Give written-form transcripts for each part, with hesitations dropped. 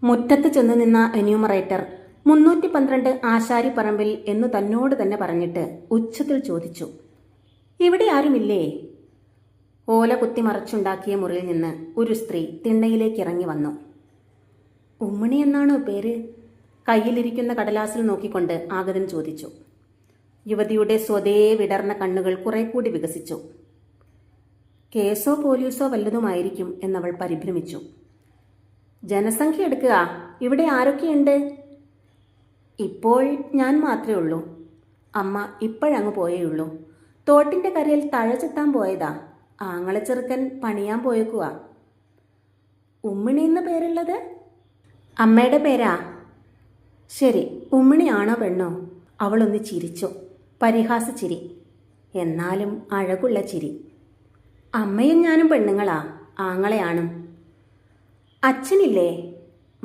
മുറ്റത്ത് ചെന്നു നിന്ന എന്യൂമറേറ്റർ 312 ആശാരിപ്പറമ്പിൽ എന്നു തന്നോട് തന്നെ പറഞ്ഞിട്ട് ഉച്ചത്തിൽ ചോദിച്ചു, ഇവിടെ ആരുമില്ലേ? ഓല കുത്തി മറച്ചുണ്ടാക്കിയ മുറിയിൽ നിന്ന് ഒരു സ്ത്രീ തിണ്ണയിലേക്ക് ഇറങ്ങി വന്നു. ഉമ്മണി എന്നാണോ പേര്? കയ്യിലിരിക്കുന്ന കടലാസിൽ നോക്കിക്കൊണ്ട് ആഗതൻ ചോദിച്ചു. യുവതിയുടെ സ്വതേ വിടർന്ന കണ്ണുകൾ കുറെ കൂടി വികസിച്ചു. കേസോ പോലീസോ വല്ലതുമായിരിക്കും എന്നവൾ പരിഭ്രമിച്ചു. ജനസംഖ്യ എടുക്കുക, ഇവിടെ ആരൊക്കെയുണ്ട്? ഇപ്പോൾ ഞാൻ മാത്രമേ ഉള്ളൂ. അമ്മ ഇപ്പോഴങ്ങ് പോയേയുള്ളൂ. തോട്ടിൻ്റെ കരയിൽ തഴച്ചെത്താൻ പോയതാ. ആങ്ങളെ ചെറുക്കൻ പണിയാൻ പോയേക്കുവാ. ഉമ്മിണി എന്ന പേരുള്ളത്? അമ്മയുടെ പേരാ. ശരി, ഉമ്മിണിയാണോ പെണ്ണോ? അവളൊന്ന് ചിരിച്ചു. പരിഹാസ ചിരി, എന്നാലും അഴകുള്ള ചിരി. അമ്മയും ഞാനും പെണ്ണുങ്ങളാ, ആങ്ങളെയാണും. അച്ഛനില്ലേ?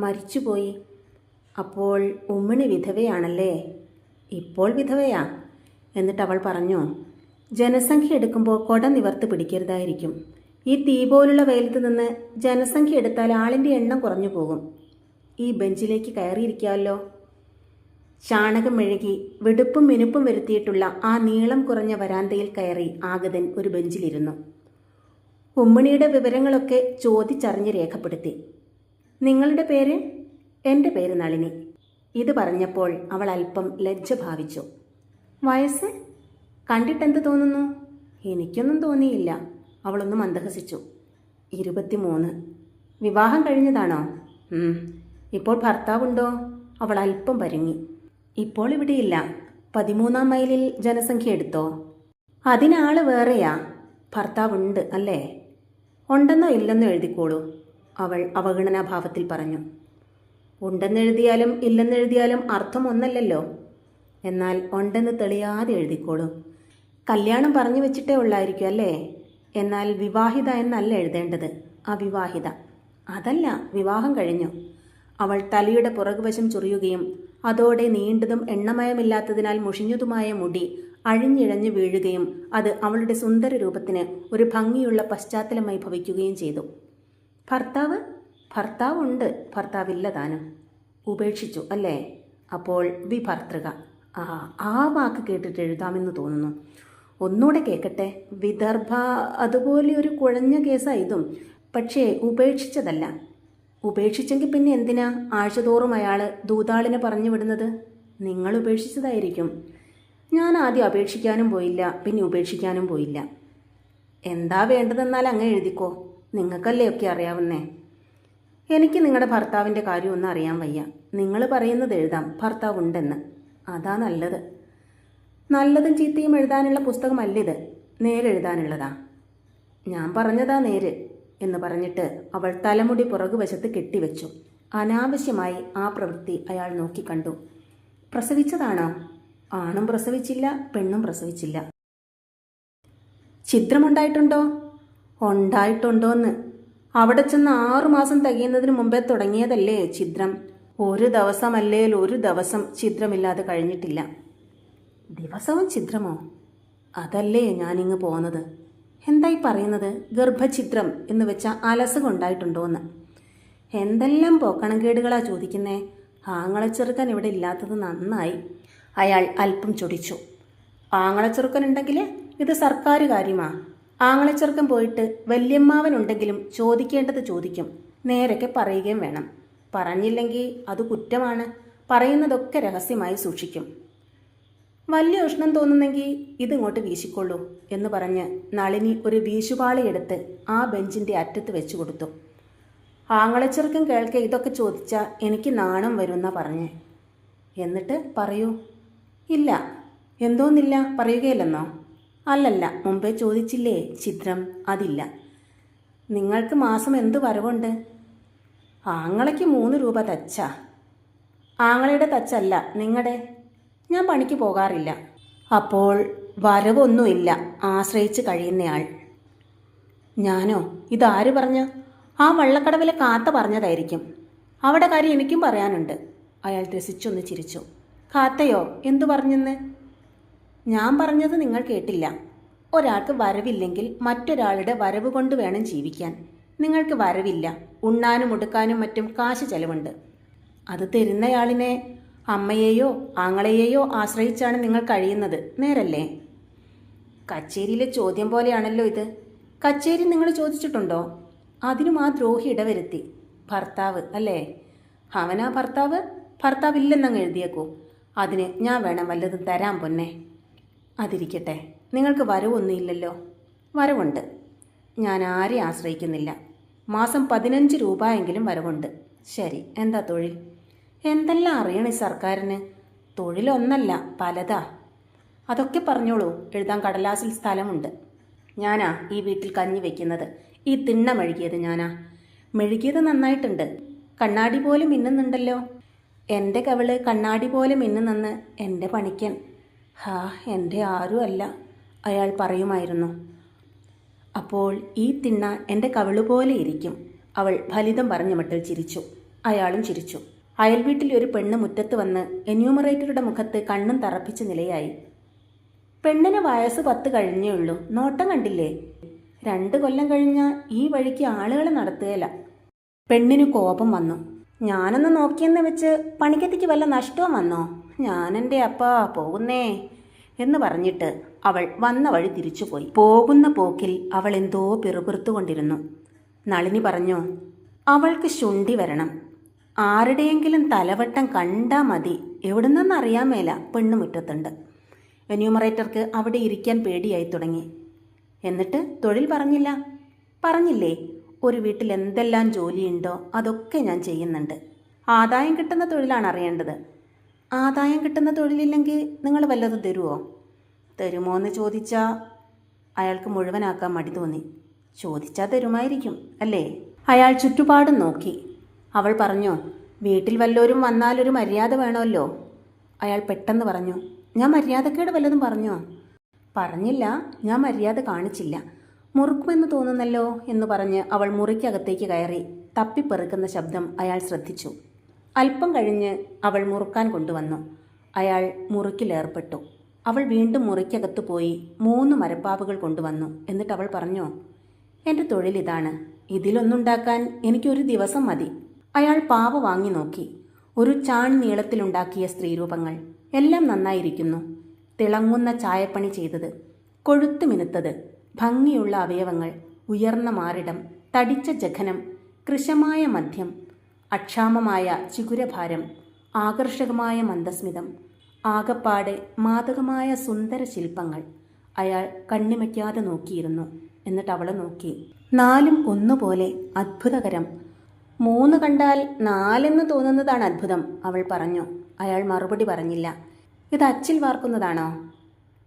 മരിച്ചുപോയി. അപ്പോൾ ഉമ്മിണി വിധവയാണല്ലേ? ഇപ്പോൾ വിധവയാ. എന്നിട്ട് അവൾ പറഞ്ഞു, ജനസംഖ്യ എടുക്കുമ്പോൾ കൊട നിവർത്ത് പിടിക്കരുതായിരിക്കും. ഈ തീ പോലുള്ള വെയിലത്ത് നിന്ന് ജനസംഖ്യ എടുത്താൽ ആളിൻ്റെ എണ്ണം കുറഞ്ഞു പോകും. ഈ ബെഞ്ചിലേക്ക് കയറിയിരിക്കാമല്ലോ. ചാണകം മെഴുകി വെടുപ്പും മിനുപ്പും വരുത്തിയിട്ടുള്ള ആ നീളം കുറഞ്ഞ വരാന്തയിൽ കയറി ആഗതൻ ഒരു ബെഞ്ചിലിരുന്നു. ഉമ്മിണിയുടെ വിവരങ്ങളൊക്കെ ചോദിച്ചറിഞ്ഞ് രേഖപ്പെടുത്തി. നിങ്ങളുടെ പേര്? എൻ്റെ പേര് നളിനി. ഇത് പറഞ്ഞപ്പോൾ അവൾ അല്പം ലജ്ജ ഭാവിച്ചു. വയസ്സ് കണ്ടിട്ടെന്ത് തോന്നുന്നു? എനിക്കൊന്നും തോന്നിയില്ല. അവളൊന്ന് മന്ദഹസിച്ചു. 23. വിവാഹം കഴിഞ്ഞതാണോ? ഇപ്പോൾ ഭർത്താവുണ്ടോ? അവൾ അല്പം പരുങ്ങി. ഇപ്പോൾ ഇവിടെയില്ല. 13-ാം മൈലിൽ ജനസംഖ്യ എടുത്തോ? അതിനാള് വേറെയാ. ഭർത്താവുണ്ട് അല്ലേ? ഉണ്ടെന്നോ ഇല്ലെന്നോ എഴുതിക്കോളൂ, അവൾ അവഗണനാഭാവത്തിൽ പറഞ്ഞു. ഉണ്ടെന്നെഴുതിയാലും ഇല്ലെന്നെഴുതിയാലും അർത്ഥം ഒന്നല്ലല്ലോ. എന്നാൽ ഉണ്ടെന്ന് തെളിയാതെ എഴുതിക്കോളൂ. കല്യാണം പറഞ്ഞു വെച്ചിട്ടേ ഉള്ളായിരിക്കും അല്ലേ? എന്നാൽ വിവാഹിത എന്നല്ല എഴുതേണ്ടത്, അവിവാഹിത. അതല്ല, വിവാഹം കഴിഞ്ഞു. അവൾ തലയുടെ പുറകുവശം ചൊറിയുകയും അതോടെ നീണ്ടതും എണ്ണമയമില്ലാത്തതിനാൽ മുഷിഞ്ഞതുമായ മുടി അഴിഞ്ഞിഴഞ്ഞു വീഴുകയും അത് അവളുടെ സുന്ദര രൂപത്തിന് ഒരു ഭംഗിയുള്ള പശ്ചാത്തലമായി ഭവിക്കുകയും ചെയ്തു. ഭർത്താവ്? ഭർത്താവുണ്ട്, ഭർത്താവില്ല താനും. ഉപേക്ഷിച്ചു അല്ലേ? അപ്പോൾ വിഭർത്തൃക. ആ വാക്ക് കേട്ടിട്ട് എഴുതാമെന്ന് തോന്നുന്നു. ഒന്നുകൂടെ കേൾക്കട്ടെ. വിദർഭ അതുപോലെ ഒരു കുഴഞ്ഞ കേസാ ഇതും. പക്ഷേ ഉപേക്ഷിച്ചതല്ല. ഉപേക്ഷിച്ചെങ്കിൽ പിന്നെ എന്തിനാ ആഴ്ചതോറും അയാൾ ദൂതാളിനെ പറഞ്ഞു വിടുന്നത്? നിങ്ങൾ ഉപേക്ഷിച്ചതായിരിക്കും. ഞാൻ ആദ്യം അപേക്ഷിക്കാനും പോയില്ല, പിന്നെ ഉപേക്ഷിക്കാനും പോയില്ല. എന്താ വേണ്ടതെന്നാൽ അങ്ങ് എഴുതിക്കോ. നിങ്ങൾക്കല്ലേ ഒക്കെ അറിയാവുന്നേ. എനിക്ക് നിങ്ങളുടെ ഭർത്താവിൻ്റെ കാര്യമൊന്നും അറിയാൻ വയ്യ. നിങ്ങൾ പറയുന്നത് എഴുതാം, ഭർത്താവുണ്ടെന്ന്. അതാ നല്ലത്. നല്ലതും ചീത്തയും എഴുതാനുള്ള പുസ്തകമല്ലിത്, നേരെഴുതാനുള്ളതാ. ഞാൻ പറഞ്ഞതാ നേര് എന്ന് പറഞ്ഞിട്ട് അവൾ തലമുടി പുറകുവശത്ത് കെട്ടിവെച്ചു. അനാവശ്യമായി ആ പ്രവൃത്തി അയാൾ നോക്കിക്കണ്ടു. പ്രസവിച്ചതാണോ? ആണും പ്രസവിച്ചില്ല, പെണ്ണും പ്രസവിച്ചില്ല. ഛിദ്രമുണ്ടായിട്ടുണ്ടോ? ഉണ്ടായിട്ടുണ്ടോന്ന്. അവിടെ ചെന്ന് 6 മാസം തികയുന്നതിന് മുമ്പേ തുടങ്ങിയതല്ലേ ഛിദ്രം. ഒരു ദിവസമല്ലേൽ ഒരു ദിവസം ഛിദ്രമില്ലാതെ കഴിഞ്ഞിട്ടില്ല. ദിവസവും ഛിദ്രമോ? അതല്ലേ ഞാനിങ്ങ് പോന്നത്. എന്തായി പറയുന്നത്? ഗർഭഛിദ്രം എന്ന് വെച്ചാൽ അലസുഖം ഉണ്ടായിട്ടുണ്ടോന്ന്. എന്തെല്ലാം പോക്കണംകേടുകളാ ചോദിക്കുന്നേ. ആങ്ങളച്ചെറുക്കൻ ഇവിടെ ഇല്ലാത്തത് നന്നായി. അയാൾ അല്പം ചൊടിച്ചു. ആങ്ങളച്ചെറുക്കനുണ്ടെങ്കിൽ ഇത് സർക്കാർ കാര്യമാ. ആങ്ങളച്ചെറുക്കൻ പോയിട്ട് വല്യമ്മാവനുണ്ടെങ്കിലും ചോദിക്കേണ്ടത് ചോദിക്കും. നേരൊക്കെ പറയുകയും വേണം. പറഞ്ഞില്ലെങ്കിൽ അത് കുറ്റമാണ്. പറയുന്നതൊക്കെ രഹസ്യമായി സൂക്ഷിക്കും. വലിയ ഉഷ്ണം തോന്നുന്നെങ്കിൽ ഇതിങ്ങോട്ട് വീശിക്കൊള്ളൂ എന്ന് പറഞ്ഞ് നളിനി ഒരു വീശുപാളിയെടുത്ത് ആ ബെഞ്ചിൻ്റെ അറ്റത്ത് വെച്ചു കൊടുത്തു. ആങ്ങളച്ചെറുക്കൻ കേൾക്കെ ഇതൊക്കെ ചോദിച്ചാൽ എനിക്ക് നാണം വരുമെന്നാ പറഞ്ഞേ. എന്നിട്ട് പറയൂ. ഇല്ല. എന്തോന്നില്ല? പറയുകയില്ലെന്നോ? അല്ലല്ല, മുമ്പേ ചോദിച്ചില്ലേ ഛിദ്രം, അതില്ല. നിങ്ങൾക്ക് മാസം എന്ത് വരവുണ്ട്? ആങ്ങളയ്ക്ക് 3 രൂപ തച്ചാ. ആങ്ങളയുടെ തച്ചല്ല, നിങ്ങളുടെ. ഞാൻ പണിക്ക് പോകാറില്ല. അപ്പോൾ വരവൊന്നുമില്ല, ആശ്രയിച്ച് കഴിയുന്നയാൾ. ഞാനോ? ഇതാര് പറഞ്ഞ? ആ വള്ളക്കടവിലെ കാത്ത പറഞ്ഞതായിരിക്കും. അവിടെ കാര്യം എനിക്കും പറയാനുണ്ട്. അയാൾ രസിച്ചൊന്ന് ചിരിച്ചു. കാത്തയോ? എന്തു പറഞ്ഞെന്ന്? ഞാൻ പറഞ്ഞത് നിങ്ങൾ കേട്ടില്ല. ഒരാൾക്ക് വരവില്ലെങ്കിൽ മറ്റൊരാളുടെ വരവ് കൊണ്ട് വേണം ജീവിക്കാൻ. നിങ്ങൾക്ക് വരവില്ല. ഉണ്ണാനും ഉടുക്കാനും മറ്റും കാശ് ചെലവുണ്ട്. അത് തരുന്നയാളിനെ അമ്മയെയോ ആങ്ങളയെയോ ആശ്രയിച്ചാണ് നിങ്ങൾ കഴിയുന്നത്, നേരല്ലേ? കച്ചേരിയിലെ ചോദ്യം പോലെയാണല്ലോ ഇത്. കച്ചേരി നിങ്ങൾ ചോദിച്ചിട്ടുണ്ടോ? അതിനും ആ ദ്രോഹി ഇടവരുത്തി. ഭർത്താവ് അല്ലേ? അവനാ ഭർത്താവ്? ഭർത്താവില്ലെന്നങ്ങ് എഴുതിയേക്കൂ. അതിന് ഞാൻ വേണം വല്ലതും തരാൻ പൊന്നെ. അതിരിക്കട്ടെ, നിങ്ങൾക്ക് വരവൊന്നുമില്ലല്ലോ. വരവുണ്ട്. ഞാൻ ആരെയും ആശ്രയിക്കുന്നില്ല. മാസം 15 രൂപയെങ്കിലും വരവുണ്ട്. ശരി, എന്താ തൊഴിൽ? എന്തെല്ലാം അറിയണേ സർക്കാരിന്? തൊഴിലൊന്നല്ല, പലതാ. അതൊക്കെ പറഞ്ഞോളൂ. എഴുതാൻ കടലാസിൽ സ്ഥലമുണ്ട്. ഞാനാ ഈ വീട്ടിൽ കഞ്ഞി വെക്കുന്നത്. ഈ തിണ്ണ മെഴുകിയത് ഞാനാ. മെഴുകിയത് നന്നായിട്ടുണ്ട്. കണ്ണാടി പോലെ മിന്നുന്നുണ്ടല്ലോ. എൻ്റെ കവിള് കണ്ണാടി പോലെ മിന്നുന്നെന്ന് എൻ്റെ പണിക്കൻ. ഹാ, എൻ്റെ ആരും അല്ല, അയാൾ പറയുമായിരുന്നു. അപ്പോൾ ഈ തിണ്ണ എൻ്റെ കവിള് പോലെ ഇരിക്കും. അവൾ ഫലിതം പറഞ്ഞ മട്ടിൽ ചിരിച്ചു. അയാളും ചിരിച്ചു. അയൽവീട്ടിൽ ഒരു പെണ്ണ് മുറ്റത്ത് വന്ന് എന്യൂമറേറ്ററുടെ മുഖത്ത് കണ്ണും തറപ്പിച്ച നിലയായി. പെണ്ണിന് വയസ്സ് 10 കഴിഞ്ഞേ ഉള്ളൂ. നോട്ടം കണ്ടില്ലേ? 2 കൊല്ലം കഴിഞ്ഞാൽ ഈ വഴിക്ക് ആളുകളെ നടത്തുകയില്ല. പെണ്ണിന് കോപം വന്നു. ഞാനൊന്ന് നോക്കിയെന്ന് വെച്ച് പണിക്കത്തിക്ക് വല്ല നഷ്ടവും വന്നോ? ഞാനെൻ്റെ അപ്പാ പോകുന്നേ എന്ന് പറഞ്ഞിട്ട് അവൾ വന്ന വഴി തിരിച്ചുപോയി. പോകുന്ന പോക്കിൽ അവൾ എന്തോ പിറുപിറുത്തുകൊണ്ടിരുന്നു. നളിനി പറഞ്ഞു, അവൾക്ക് ശുണ്ഠി വരണം. ആരുടെയെങ്കിലും തലവട്ടം കണ്ടാ മതി. എവിടുന്നെന്നറിയാൻ മേല പെണ്ണ് മുറ്റത്തുണ്ട്. എന്യൂമറേറ്റർക്ക് അവിടെ ഇരിക്കാൻ പേടിയായി തുടങ്ങി. എന്നിട്ട് തൊഴിൽ പറഞ്ഞില്ല? പറഞ്ഞില്ലേ, ഒരു വീട്ടിൽ എന്തെല്ലാം ജോലിയുണ്ടോ അതൊക്കെ ഞാൻ ചെയ്യുന്നുണ്ട്. ആദായം കിട്ടുന്ന തൊഴിലാണ് അറിയേണ്ടത്. ആദായം കിട്ടുന്ന തൊഴിലില്ലെങ്കിൽ നിങ്ങൾ വല്ലതും തരുമോ? തരുമോ എന്ന് ചോദിച്ചാൽ അയാൾക്ക് മുഴുവനാക്കാൻ മടി തോന്നി. ചോദിച്ചാൽ തരുമായിരിക്കും അല്ലേ? അയാൾ ചുറ്റുപാടും നോക്കി. അവൾ പറഞ്ഞു, വീട്ടിൽ വല്ലവരും വന്നാലൊരു മര്യാദ വേണമല്ലോ. അയാൾ പെട്ടെന്ന് പറഞ്ഞു, ഞാൻ മര്യാദക്കേട് വല്ലതും പറഞ്ഞോ? പറഞ്ഞില്ല, ഞാൻ മര്യാദ കാണിച്ചില്ല. മുറുക്കുമെന്ന് തോന്നുന്നല്ലോ എന്ന് പറഞ്ഞ് അവൾ മുറിക്കകത്തേക്ക് കയറി. തപ്പിപ്പെറുക്കുന്ന ശബ്ദം അയാൾ ശ്രദ്ധിച്ചു. അല്പം കഴിഞ്ഞ് അവൾ മുറുക്കാൻ കൊണ്ടുവന്നു. അയാൾ മുറുക്കിലേർപ്പെട്ടു. അവൾ വീണ്ടും മുറിക്കകത്ത് പോയി 3 മരപ്പാവുകൾ കൊണ്ടുവന്നു. എന്നിട്ട് അവൾ പറഞ്ഞു, എൻ്റെ തൊഴിലിതാണ്. ഇതിലൊന്നുണ്ടാക്കാൻ എനിക്കൊരു ദിവസം മതി. അയാൾ പാവ വാങ്ങി നോക്കി. ഒരു ചാൺ നീളത്തിലുണ്ടാക്കിയ സ്ത്രീരൂപങ്ങൾ. എല്ലാം നന്നായിരിക്കുന്നു. തിളങ്ങുന്ന ചായപ്പണി ചെയ്തത്, കൊഴുത്തു മിനുത്തത്, ഭംഗിയുള്ള അവയവങ്ങൾ, ഉയർന്ന മാറിടം, തടിച്ച ജഘനം, കൃശമായ മദ്യം, അക്ഷാമമായ ചിഗുരഭാരം, ആകർഷകമായ മന്ദസ്മിതം, ആകപ്പാടെ മാദകമായ സുന്ദര ശില്പങ്ങൾ. അയാൾ കണ്ണിമയ്ക്കാതെ നോക്കിയിരുന്നു. എന്നിട്ട് അവളെ നോക്കി. 4ഉം ഒന്നുപോലെ അത്ഭുതകരം. 3 കണ്ടാൽ 4 തോന്നുന്നതാണ് അത്ഭുതം, അവൾ പറഞ്ഞു. അയാൾ മറുപടി പറഞ്ഞില്ല. ഇത് അച്ചിൽ വാർക്കുന്നതാണോ?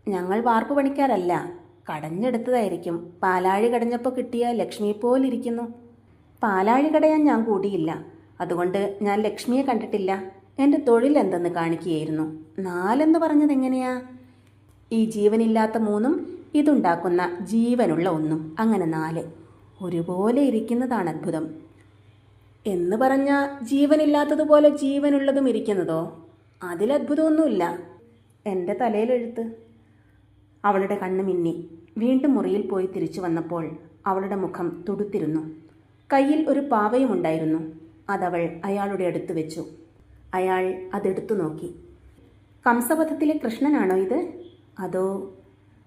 ഞങ്ങൾ വാർപ്പ് പണിക്കാരല്ല, കടഞ്ഞെടുത്തതായിരിക്കും. പാലാഴി കടഞ്ഞപ്പോൾ കിട്ടിയ ലക്ഷ്മി പോലിരിക്കുന്നു. പാലാഴി കടയാൻ ഞാൻ കൂടിയില്ല, അതുകൊണ്ട് ഞാൻ ലക്ഷ്മിയെ കണ്ടിട്ടില്ല. എൻ്റെ തൊഴിൽ എന്തെന്ന് കാണിക്കുകയായിരുന്നു. 4 പറഞ്ഞത് എങ്ങനെയാ? ഈ ജീവനില്ലാത്ത 3ഉം ഇതുണ്ടാക്കുന്ന ജീവനുള്ള 1ഉം, അങ്ങനെ 4 ഒരുപോലെ ഇരിക്കുന്നതാണ് അത്ഭുതം. എന്ന് പറഞ്ഞാൽ ജീവനില്ലാത്തതുപോലെ ജീവനുള്ളതും ഇരിക്കുന്നതോ? അതിലത്ഭുതമൊന്നുമില്ല. എൻ്റെ തലയിലെഴുത്ത്. അവളുടെ കണ്ണ് മിന്നി. വീണ്ടും മുറിയിൽ പോയി തിരിച്ചു വന്നപ്പോൾ അവളുടെ മുഖം തുടുത്തിരുന്നു. കയ്യിൽ ഒരു പാവയും ഉണ്ടായിരുന്നു. അതവൾ അയാളുടെ അടുത്ത് വെച്ചു. അയാൾ അതെടുത്തു നോക്കി. കംസവധത്തിലെ കൃഷ്ണനാണോ ഇത്? അതോ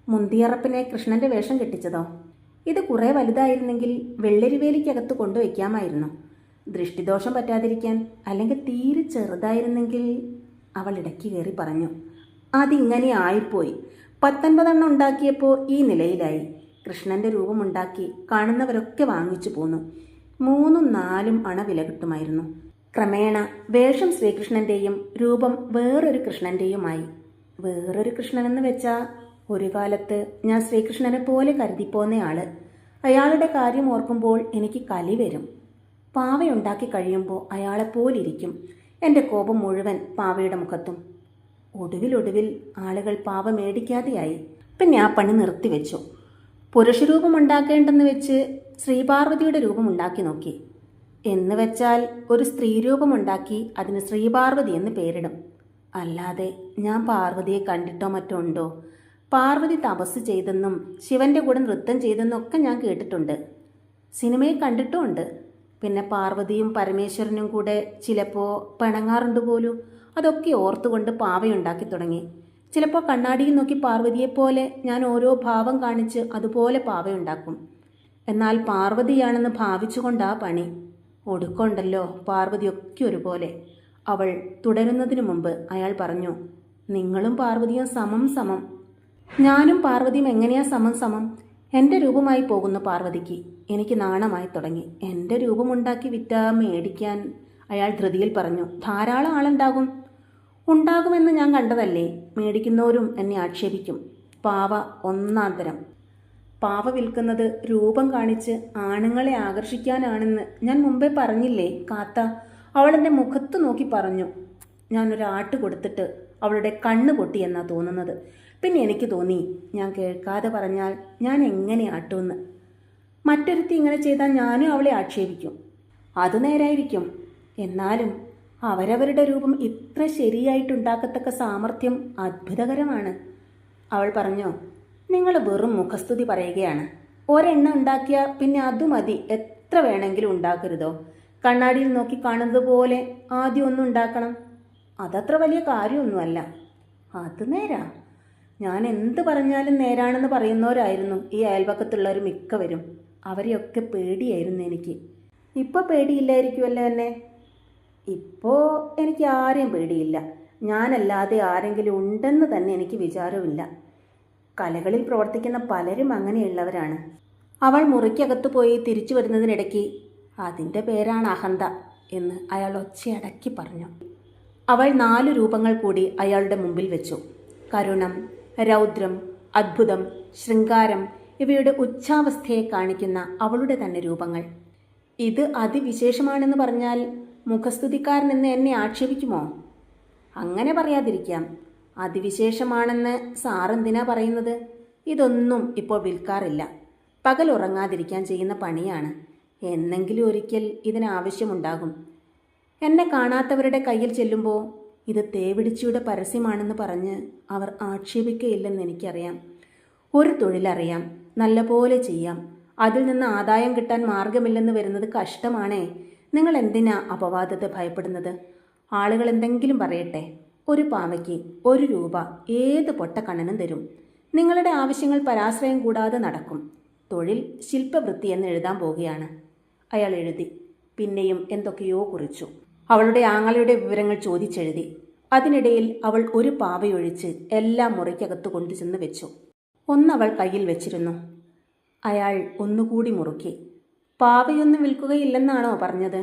മുന്തിയറപ്പിനെ കൃഷ്ണൻ്റെ വേഷം കെട്ടിച്ചതോ? ഇത് കുറേ വലുതായിരുന്നെങ്കിൽ വെള്ളരിവേലിക്കകത്ത് കൊണ്ടുവയ്ക്കാമായിരുന്നു. ദൃഷ്ടിദോഷം പറ്റാതിരിക്കാൻ. അല്ലെങ്കിൽ തീരെ ചെറുതായിരുന്നെങ്കിൽ. അവൾ ഇടയ്ക്ക് കയറി പറഞ്ഞു, അതിങ്ങനെ ആയിപ്പോയി. 19 ഉണ്ടാക്കിയപ്പോൾ ഈ നിലയിലായി. കൃഷ്ണൻ്റെ രൂപമുണ്ടാക്കി കാണുന്നവരൊക്കെ വാങ്ങിച്ചു പോന്നു. 3ഉം 4ഉം അണ വില കിട്ടുമായിരുന്നു. ക്രമേണ വേഷം ശ്രീകൃഷ്ണൻ്റെയും രൂപം വേറൊരു കൃഷ്ണൻ്റെയുമായി. വേറൊരു കൃഷ്ണനെന്ന് വെച്ചാൽ ഒരു കാലത്ത് ഞാൻ ശ്രീകൃഷ്ണനെ പോലെ കരുതിപ്പോന്നയാള്. അയാളുടെ കാര്യം ഓർക്കുമ്പോൾ എനിക്ക് കലി വരും. പാവയുണ്ടാക്കി കഴിയുമ്പോൾ അയാളെപ്പോലിരിക്കും. എൻ്റെ കോപം മുഴുവൻ പാവയുടെ മുഖത്തും. ഒടുവിൽ ആളുകൾ പാവ മേടിക്കാതെയായി. പിന്നെ ആ പണി നിർത്തിവെച്ചു. പുരുഷരൂപം ഉണ്ടാക്കേണ്ടെന്ന് വെച്ച് ശ്രീപാർവതിയുടെ രൂപമുണ്ടാക്കി നോക്കി. എന്ന് വെച്ചാൽ ഒരു സ്ത്രീരൂപമുണ്ടാക്കി അതിന് ശ്രീപാർവതി എന്ന് പേരിടും. അല്ലാതെ ഞാൻ പാർവതിയെ കണ്ടിട്ടോ മറ്റോ ഉണ്ടോ? പാർവതി തപസ് ചെയ്തെന്നും ശിവന്റെ കൂടെ നൃത്തം ചെയ്തെന്നും ഒക്കെ ഞാൻ കേട്ടിട്ടുണ്ട്. സിനിമയിൽ കണ്ടിട്ടുമുണ്ട്. പിന്നെ പാർവതിയും പരമേശ്വരനും കൂടെ ചിലപ്പോൾ പിണങ്ങാറുണ്ട് പോലും. അതൊക്കെ ഓർത്തുകൊണ്ട് പാവയുണ്ടാക്കി തുടങ്ങി. ചിലപ്പോൾ കണ്ണാടിയിൽ നോക്കി പാർവതിയെപ്പോലെ ഞാൻ ഓരോ ഭാവം കാണിച്ച് അതുപോലെ പാവയുണ്ടാക്കും. എന്നാൽ പാർവതിയാണെന്ന് ഭാവിച്ചുകൊണ്ടാ പണി. ഒടുക്കമുണ്ടല്ലോ പാർവതിയൊക്കെ ഒരുപോലെ. അവൾ തുടരുന്നതിനു മുമ്പ് അയാൾ പറഞ്ഞു, നിങ്ങളും പാർവതിയും സമം സമം. ഞാനും പാർവതിയും എങ്ങനെയാ സമം സമം? എൻ്റെ രൂപമായി പോകുന്നു പാർവതിക്ക്. എനിക്ക് നാണമായി തുടങ്ങി. എൻ്റെ രൂപമുണ്ടാക്കി വിറ്റാ മേടിക്കാൻ അയാൾ ധൃതിയിൽ പറഞ്ഞു. ധാരാളം ആളുണ്ടാകും. ഉണ്ടാകുമെന്ന് ഞാൻ കണ്ടതല്ലേ. മേടിക്കുന്നവരും എന്നെ ആക്ഷേപിക്കും. പാവ ഒന്നാം തരം. പാവ വിൽക്കുന്നത് രൂപം കാണിച്ച് ആണുങ്ങളെ ആകർഷിക്കാനാണെന്ന് ഞാൻ മുമ്പേ പറഞ്ഞില്ലേ കാത്ത? അവളെൻ്റെ മുഖത്ത് നോക്കി പറഞ്ഞു. ഞാനൊരാട്ട് കൊടുത്തിട്ട് അവളുടെ കണ്ണ് പൊട്ടിയെന്നാ തോന്നുന്നത്. പിന്നെ എനിക്ക് തോന്നി, ഞാൻ കേൾക്കാതെ പറഞ്ഞാൽ ഞാൻ എങ്ങനെ ആട്ടുമെന്ന്. മറ്റൊരുത്തി ഇങ്ങനെ ചെയ്താൽ ഞാനും അവളെ ആക്ഷേപിക്കും. അത് നേരായിരിക്കും. എന്നാലും അവരവരുടെ രൂപം ഇത്ര ശരിയായിട്ടുണ്ടാക്കത്തക്ക സാമർഥ്യം അത്ഭുതകരമാണ്. അവൾ പറഞ്ഞു, നിങ്ങൾ വെറും മുഖസ്തുതി പറയുകയാണ്. ഒരെണ്ണം ഉണ്ടാക്കിയാൽ പിന്നെ അതു മതി. എത്ര വേണമെങ്കിലും ഉണ്ടാക്കരുതോ? കണ്ണാടിയിൽ നോക്കി കാണുന്നത് പോലെ ആദ്യം ഒന്നും ഉണ്ടാക്കണം. അതത്ര വലിയ കാര്യമൊന്നുമല്ല. അത് നേരാ. ഞാൻ എന്ത് പറഞ്ഞാലും നേരാണെന്ന് പറയുന്നവരായിരുന്നു ഈ അയൽപക്കത്തുള്ളവർ മിക്കവരും. അവരെയൊക്കെ പേടിയായിരുന്നു എനിക്ക്. ഇപ്പോൾ പേടിയില്ലായിരിക്കുമല്ലോ എന്നെ? ഇപ്പോൾ എനിക്ക് ആരെയും പേടിയില്ല. ഞാനല്ലാതെ ആരെങ്കിലും ഉണ്ടെന്ന് തന്നെ എനിക്ക് വിചാരമില്ല. കലകളിൽ പ്രവർത്തിക്കുന്ന പലരും അങ്ങനെയുള്ളവരാണ്. അവൾ മുറിക്കകത്ത് പോയി തിരിച്ചു വരുന്നതിനിടയ്ക്ക്, അതിൻ്റെ പേരാണ് അഹന്ത എന്ന് അയാൾ ഒച്ചയടക്കി പറഞ്ഞു. അവൾ 4 രൂപങ്ങൾ കൂടി അയാളുടെ മുമ്പിൽ വെച്ചു. കരുണം, രൗദ്രം, അദ്ഭുതം, ശൃംഗാരം ഇവയുടെ ഉച്ഛാവസ്ഥയെ കാണിക്കുന്ന അവളുടെ തന്നെ രൂപങ്ങൾ. ഇത് അതിവിശേഷമാണെന്ന് പറഞ്ഞാൽ മുഖസ്തുതിക്കാരനെന്ന് എന്നെ ആക്ഷേപിക്കുമോ? അങ്ങനെ പറയാതിരിക്കാം. അതിവിശേഷമാണെന്ന് സാറെന്തിനാ പറയുന്നത്? ഇതൊന്നും ഇപ്പോൾ വിൽക്കാറില്ല. പകൽ ഉറങ്ങാതിരിക്കാൻ ചെയ്യുന്ന പണിയാണ്. എന്നെങ്കിലും ഒരിക്കൽ ഇതിനാവശ്യമുണ്ടാകും. എന്നെ കാണാത്തവരുടെ കയ്യിൽ ചെല്ലുമ്പോൾ ഇത് തേവിടിച്ചിയുടെ പരസ്യമാണെന്ന് പറഞ്ഞ് അവർ ആക്ഷേപിക്കുകയില്ലെന്ന് എനിക്കറിയാം. ഒരു തൊഴിലറിയാം, നല്ലപോലെ ചെയ്യാം. അതിൽ നിന്ന് ആദായം കിട്ടാൻ മാർഗമില്ലെന്ന് വരുന്നത് കഷ്ടമാണേ. നിങ്ങൾ എന്തിനാ അപവാദത്തെ ഭയപ്പെടുന്നത്? ആളുകൾ എന്തെങ്കിലും പറയട്ടെ. ഒരു പാവയ്ക്ക് 1 രൂപ ഏത് പൊട്ടക്കണ്ണനും തരും. നിങ്ങളുടെ ആവശ്യങ്ങൾ പരാശ്രയം കൂടാതെ നടക്കും. തൊഴിൽ ശില്പവൃത്തി എന്ന് എഴുതാൻ പോവുകയാണ്. അയാൾ എഴുതി. പിന്നെയും എന്തൊക്കെയോ കുറിച്ചു. അവളുടെ ആങ്ങളയുടെ വിവരങ്ങൾ ചോദിച്ചെഴുതി. അതിനിടയിൽ അവൾ ഒരു പാവയൊഴിച്ച് എല്ലാം മുറിക്കകത്ത് കൊണ്ടുചെന്ന് വെച്ചു. ഒന്നവൾ കയ്യിൽ വെച്ചിരുന്നു. അയാൾ ഒന്നുകൂടി മുറുക്കി. പാവയൊന്നും വിൽക്കുകയില്ലെന്നാണോ പറഞ്ഞത്?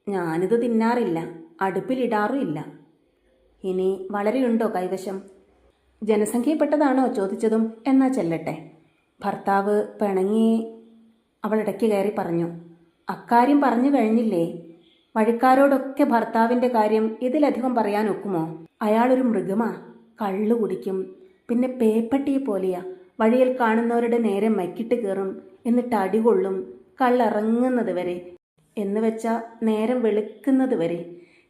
ഞാനിത് തിന്നാറില്ല, അടുപ്പിലിടാറുമില്ല. ഇനി വളരെയുണ്ടോ കൈവശം? ജനസംഖ്യപ്പെട്ടതാണോ ചോദിച്ചതും? എന്നാ ചെല്ലട്ടെ. ഭർത്താവ് പിണങ്ങി. അവൾ ഇടയ്ക്ക് കയറി പറഞ്ഞു. അക്കാര്യം പറഞ്ഞു കഴിഞ്ഞില്ലേ? വഴിക്കാരോടൊക്കെ ഭർത്താവിൻ്റെ കാര്യം ഇതിലധികം പറയാൻ ഒക്കുമോ? അയാളൊരു മൃഗമാ. കള്ളു കുടിക്കും. പിന്നെ പേപ്പട്ടിയെ പോലെയാ. വഴിയിൽ കാണുന്നവരുടെ നേരെ മൈക്കിട്ട് കയറും. എന്നിട്ട് അടികൊള്ളും. കള്ളിറങ്ങുന്നത് വരെ. എന്ന് വെച്ചാൽ നേരം വെളുക്കുന്നത് വരെ.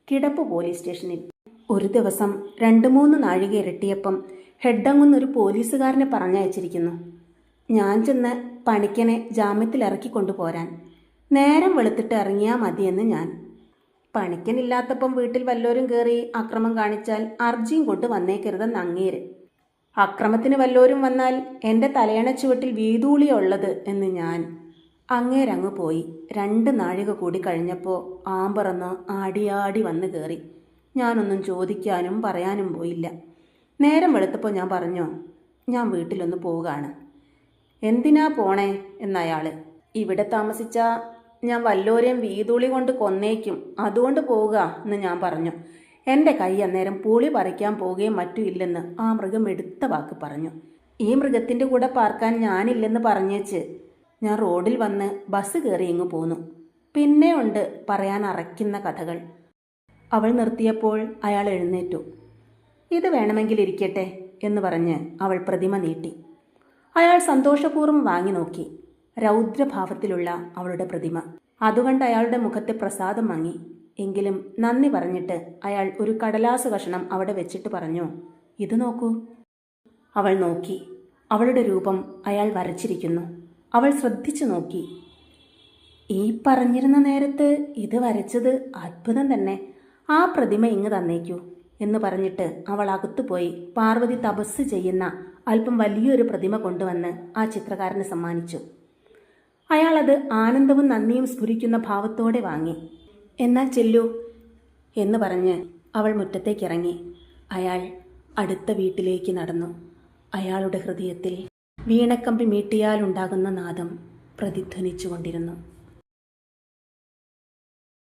കിടപ്പ് പോലീസ് സ്റ്റേഷനിൽ. ഒരു ദിവസം 2-3 നാഴിക ഇരട്ടിയപ്പം ഹെഡങ്ങുന്നൊരു പോലീസുകാരനെ പറഞ്ഞയച്ചിരിക്കുന്നു. ഞാൻ ചെന്ന് പണിക്കനെ ജാമ്യത്തിൽ ഇറക്കിക്കൊണ്ടുപോരാൻ. നേരം വെളുത്തിട്ട് ഇറങ്ങിയാൽ മതിയെന്ന് ഞാൻ. പണിക്കനില്ലാത്തപ്പം വീട്ടിൽ വല്ലോരും കയറി അക്രമം കാണിച്ചാൽ അർജിയും കൊണ്ട് വന്നേക്കരുതെന്ന് അങ്ങേര്. അക്രമത്തിന് വല്ലോരും വന്നാൽ എൻ്റെ തലയണ ചുവട്ടിൽ വീതൂളിയുള്ളത് എന്ന് ഞാൻ. അങ്ങേരങ്ങ് പോയി. 2 നാഴിക കൂടി കഴിഞ്ഞപ്പോൾ ആമ്പറന്ന് ആടിയാടി വന്ന് കയറി. ഞാനൊന്നും ചോദിക്കാനും പറയാനും പോയില്ല. നേരം വെളുത്തപ്പോൾ ഞാൻ പറഞ്ഞു, ഞാൻ വീട്ടിലൊന്ന് പോവുകയാണ്. എന്തിനാ പോണേ എന്നയാൾ. ഇവിടെ താമസിച്ച ഞാൻ വല്ലോരെയും വീതുളി കൊണ്ട് കൊന്നേക്കും, അതുകൊണ്ട് പോവുക എന്ന് ഞാൻ പറഞ്ഞു. എൻ്റെ കൈ അന്നേരം പുളി പറിക്കാൻ പോവുകയും മറ്റും ഇല്ലെന്ന് ആ മൃഗം എടുത്ത വാക്ക് പറഞ്ഞു. ഈ മൃഗത്തിൻ്റെ കൂടെ പാർക്കാൻ ഞാനില്ലെന്ന് പറഞ്ഞേച്ച് ഞാൻ റോഡിൽ വന്ന് ബസ് കയറി ഇങ്ങ് പോന്നു. പിന്നെ ഉണ്ട് പറയാൻ അറയ്ക്കുന്ന കഥകൾ. അവൾ നിർത്തിയപ്പോൾ അയാൾ എഴുന്നേറ്റു. ഇത് വേണമെങ്കിൽ ഇരിക്കട്ടെ എന്ന് പറഞ്ഞ് അവൾ പ്രതിമ നീട്ടി. അയാൾ സന്തോഷപൂർവ്വം വാങ്ങി നോക്കി. രൗദ്രഭാവത്തിലുള്ള അവളുടെ പ്രതിമ. അതുകണ്ട് അയാളുടെ മുഖത്തെ പ്രസാദം മങ്ങി. എങ്കിലും നന്ദി പറഞ്ഞിട്ട് അയാൾ ഒരു കടലാസ് കഷണം അവിടെ വെച്ചിട്ട് പറഞ്ഞു, ഇത് നോക്കൂ. അവൾ നോക്കി. അവളുടെ രൂപം അയാൾ വരച്ചിരിക്കുന്നു. അവൾ ശ്രദ്ധിച്ചു നോക്കി. ഈ പറഞ്ഞിരുന്ന നേരത്ത് ഇത് വരച്ചത് അത്ഭുതം തന്നെ. ആ പ്രതിമ ഇങ്ങ് തന്നേക്കൂ എന്ന് പറഞ്ഞിട്ട് അവൾ അകത്തുപോയി പാർവതി തപസ് ചെയ്യുന്ന അല്പം വലിയൊരു പ്രതിമ കൊണ്ടുവന്ന് ആ ചിത്രകാരന് സമ്മാനിച്ചു. അയാളത് ആനന്ദവും നന്ദിയും സ്ഫുരിക്കുന്ന ഭാവത്തോടെ വാങ്ങി. എന്നാൽ ചെല്ലൂ എന്ന് പറഞ്ഞ് അവൾ മുറ്റത്തേക്കിറങ്ങി. അയാൾ അടുത്ത വീട്ടിലേക്ക് നടന്നു. അയാളുടെ ഹൃദയത്തിൽ വീണക്കമ്പി മീട്ടിയാലുണ്ടാകുന്ന നാദം പ്രതിധ്വനിച്ചുകൊണ്ടിരുന്നു.